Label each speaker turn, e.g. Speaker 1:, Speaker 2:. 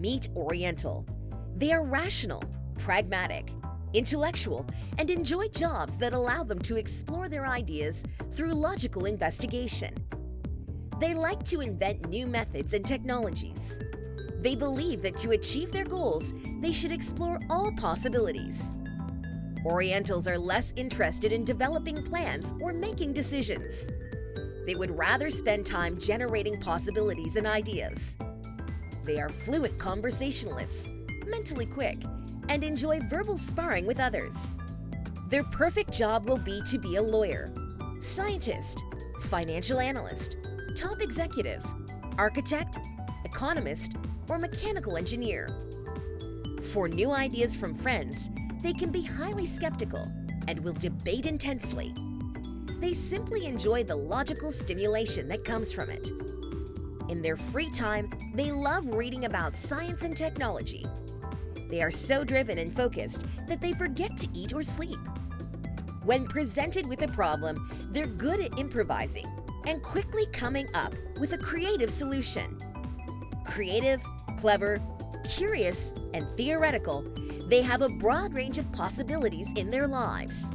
Speaker 1: Meet Oriental. They are rational, pragmatic, intellectual, and enjoy jobs that allow them to explore their ideas through logical investigation. They like to invent new methods and technologies. They believe that to achieve their goals, they should explore all possibilities. Orientals are less interested in developing plans or making decisions. They would rather spend time generating possibilities and ideas. They are fluent conversationalists, mentally quick, and enjoy verbal sparring with others. Their perfect job will be to be a lawyer, scientist, financial analyst, top executive, architect, economist, or mechanical engineer. For new ideas from friends, they can be highly skeptical and will debate intensely. They simply enjoy the logical stimulation that comes from it. In their free time, they love reading about science and technology. They are so driven and focused that they forget to eat or sleep. When presented with a problem, they're good at improvising and quickly coming up with a creative solution. Creative, clever, curious, and theoretical, they have a broad range of possibilities in their lives.